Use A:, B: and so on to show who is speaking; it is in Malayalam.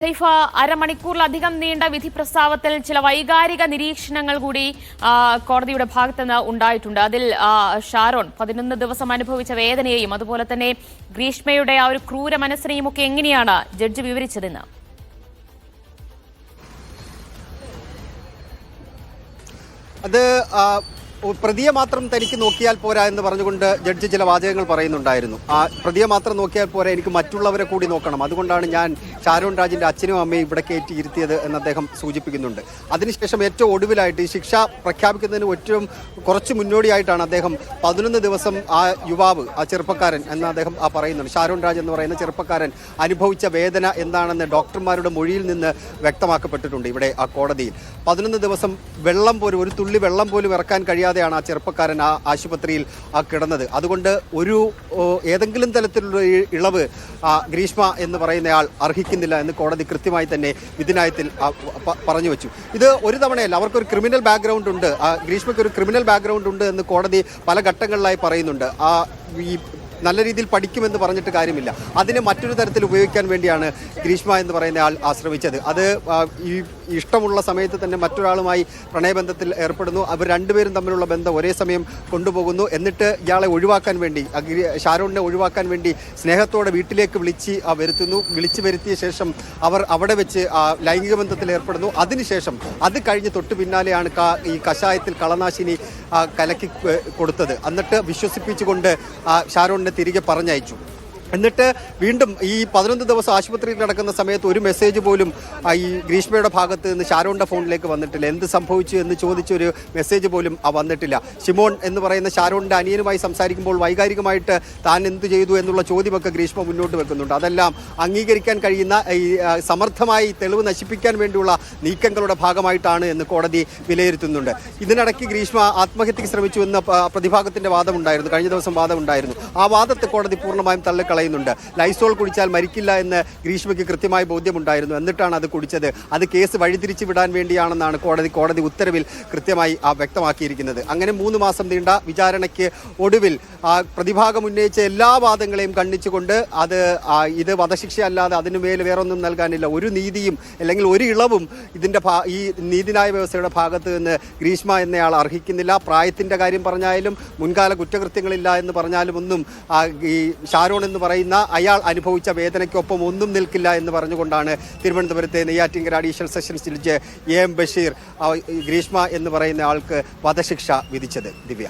A: സൈഫ, അരമണിക്കൂറിലധികം നീണ്ട വിധി പ്രസ്താവത്തിൽ ചില വൈകാരിക നിരീക്ഷണങ്ങൾ കൂടി കോടതിയുടെ ഭാഗത്തുനിന്ന് ഉണ്ടായിട്ടുണ്ട്. അതിൽ ഷാരോൺ 11 ദിവസം അനുഭവിച്ച വേദനയെയും അതുപോലെ തന്നെ ഗ്രീഷ്മയുടെ ആ ഒരു ക്രൂര മനസ്സിനെയും ഒക്കെ എങ്ങനെയാണ് ജഡ്ജി വിവരിച്ചതെന്ന്
B: അത് പ്രതിയെ മാത്രം തനിക്ക് നോക്കിയാൽ പോരാ എന്ന് പറഞ്ഞുകൊണ്ട് ജഡ്ജി ചില വാചകങ്ങൾ പറയുന്നുണ്ടായിരുന്നു. ആ പ്രതിയെ മാത്രം നോക്കിയാൽ പോരാ, എനിക്ക് മറ്റുള്ളവരെ കൂടി നോക്കണം. അതുകൊണ്ടാണ് ഞാൻ ഷാരോൺ രാജിൻ്റെ അച്ഛനും അമ്മയും ഇവിടെ കയറ്റി ഇരുത്തിയത് എന്ന് അദ്ദേഹം സൂചിപ്പിക്കുന്നുണ്ട്. അതിനുശേഷം ഏറ്റവും ഒടുവിലായിട്ട് ഈ ശിക്ഷ പ്രഖ്യാപിക്കുന്നതിന് ഏറ്റവും കുറച്ച് മുന്നോടിയായിട്ടാണ് അദ്ദേഹം 11 ദിവസം ആ യുവാവ്, ആ ചെറുപ്പക്കാരൻ എന്ന് അദ്ദേഹം പറയുന്നുണ്ട്. ഷാരോൺ രാജ് എന്ന് പറയുന്ന ചെറുപ്പക്കാരൻ അനുഭവിച്ച വേദന എന്താണെന്ന് ഡോക്ടർമാരുടെ മൊഴിയിൽ നിന്ന് വ്യക്തമാക്കപ്പെട്ടിട്ടുണ്ട് ഇവിടെ ആ കോടതിയിൽ. 11 ദിവസം വെള്ളം പോലും, ഒരു തുള്ളി വെള്ളം പോലും ഇറക്കാൻ കഴിയാതെയാണ് ആ ചെറുപ്പക്കാരൻ ആ ആശുപത്രിയിൽ കിടന്നത്. അതുകൊണ്ട് ഏതെങ്കിലും തരത്തിലുള്ള ഇളവ് ഗ്രീഷ്മ എന്ന് പറയുന്നയാൾ അർഹിക്കുന്നില്ല എന്ന് കോടതി കൃത്യമായി തന്നെ വിധിന്യായത്തിൽ പറഞ്ഞു വെച്ചു. ഇത് ഒരു തവണയല്ല, അവർക്കൊരു ക്രിമിനൽ ബാക്ക്ഗ്രൗണ്ട് ഉണ്ട്, ഗ്രീഷ്മയ്ക്ക് ഒരു ക്രിമിനൽ ബാക്ക്ഗ്രൗണ്ട് ഉണ്ട് എന്ന് കോടതി പല ഘട്ടങ്ങളിലായി പറയുന്നുണ്ട്. ഈ നല്ല രീതിയിൽ പഠിക്കുമെന്ന് പറഞ്ഞിട്ട് കാര്യമില്ല, അതിനെ മറ്റൊരു തരത്തിൽ ഉപയോഗിക്കാൻ വേണ്ടിയാണ് ഗ്രീഷ്മ എന്ന് പറയുന്ന ആൾ ശ്രമിച്ചത്. അത് ഈ ഇഷ്ടമുള്ള സമയത്ത് തന്നെ മറ്റൊരാളുമായി പ്രണയബന്ധത്തിൽ ഏർപ്പെടുന്നു. അവർ രണ്ടുപേരും തമ്മിലുള്ള ബന്ധം ഒരേ സമയം കൊണ്ടുപോകുന്നു. എന്നിട്ട് ഇയാളെ ഒഴിവാക്കാൻ വേണ്ടി, ഷാരോണിനെ ഒഴിവാക്കാൻ വേണ്ടി സ്നേഹത്തോടെ വീട്ടിലേക്ക് വിളിച്ചു വരുത്തിയ ശേഷം അവർ അവിടെ വെച്ച് ലൈംഗിക ബന്ധത്തിൽ ഏർപ്പെടുന്നു. അതിനുശേഷം അത് കഴിഞ്ഞ് തൊട്ട് പിന്നാലെയാണ് ഈ കഷായത്തിൽ കളനാശിനി കലക്കി കൊടുത്തത്. എന്നിട്ട് വിശ്വസിപ്പിച്ചുകൊണ്ട് ഷാരോണിനെ തിരികെ പറഞ്ഞയച്ചു. എന്നിട്ട് വീണ്ടും ഈ 11 ദിവസം ആശുപത്രിയിൽ കിടക്കുന്ന സമയത്ത് ഒരു മെസ്സേജ് പോലും ഈ ഗ്രീഷ്മയുടെ ഭാഗത്ത് നിന്ന് ഷാരോണിൻ്റെ ഫോണിലേക്ക് വന്നിട്ടില്ല. എന്ത് സംഭവിച്ചു എന്ന് ചോദിച്ചൊരു മെസ്സേജ് പോലും വന്നിട്ടില്ല. ഷിമോൺ എന്ന് പറയുന്ന ഷാരോണിൻ്റെ അനിയനുമായി സംസാരിക്കുമ്പോൾ വൈകാരികമായിട്ട് താൻ എന്ത് ചെയ്തു എന്നുള്ള ചോദ്യമൊക്കെ ഗ്രീഷ്മ മുന്നോട്ട് വെക്കുന്നുണ്ട്. അതെല്ലാം അംഗീകരിക്കാൻ കഴിയുന്ന ഈ സമർത്ഥമായി തെളിവ് നശിപ്പിക്കാൻ വേണ്ടിയുള്ള നീക്കങ്ങളുടെ ഭാഗമായിട്ടാണ് എന്ന് കോടതി വിലയിരുത്തുന്നുണ്ട്. ഇതിനിടയ്ക്ക് ഗ്രീഷ്മ ആത്മഹത്യക്ക് ശ്രമിച്ചു എന്ന പ്രതിഭാഗത്തിൻ്റെ വാദമുണ്ടായിരുന്നു, കഴിഞ്ഞ ദിവസം വാദമുണ്ടായിരുന്നു. ആ വാദത്തെ കോടതി പൂർണ്ണമായും തള്ളിക്കളയുന്നുണ്ട്. ലൈസോൾ കുടിച്ചാൽ മരിക്കില്ല എന്ന് ഗ്രീഷ്മയ്ക്ക് കൃത്യമായി ബോധ്യമുണ്ടായിരുന്നു, എന്നിട്ടാണ് അത് കുടിച്ചത്. അത് കേസ് വഴിതിരിച്ചു വിടാൻ വേണ്ടിയാണെന്നാണ് കോടതി ഉത്തരവിൽ കൃത്യമായി വ്യക്തമാക്കിയിരിക്കുന്നത്. അങ്ങനെ 3 മാസം നീണ്ട വിചാരണയ്ക്ക് ഒടുവിൽ പ്രതിഭാഗം ഉന്നയിച്ച എല്ലാ വാദങ്ങളെയും ഖണ്ഡിച്ചുകൊണ്ട് ഇത് വധശിക്ഷയല്ലാതെ അതിനുമേൽ വേറൊന്നും നൽകാനില്ല, ഒരു നീതിയും അല്ലെങ്കിൽ ഒരു ഇളവും ഇതിൻ്റെ ഈ നീതിന്യായ വ്യവസ്ഥയുടെ ഭാഗത്ത് നിന്ന് ഗ്രീഷ്മ എന്നയാൾ അർഹിക്കുന്നില്ല. പ്രായത്തിൻ്റെ കാര്യം പറഞ്ഞാലും മുൻകാല കുറ്റകൃത്യങ്ങളില്ല എന്ന് പറഞ്ഞാലും ഒന്നും ഈ ഷാരോൺ എന്ന് പറയുന്ന അയാൾ അനുഭവിച്ച വേദനയ്ക്കൊപ്പം ഒന്നും നിൽക്കില്ല എന്ന് പറഞ്ഞുകൊണ്ടാണ് തിരുവനന്തപുരത്തെ Neyyattinkara additional sessions judge M Basheer Greeshma എന്ന് പറയുന്ന ആൾക്ക് വധശിക്ഷ വിധിച്ചത്. ദിവ്യ.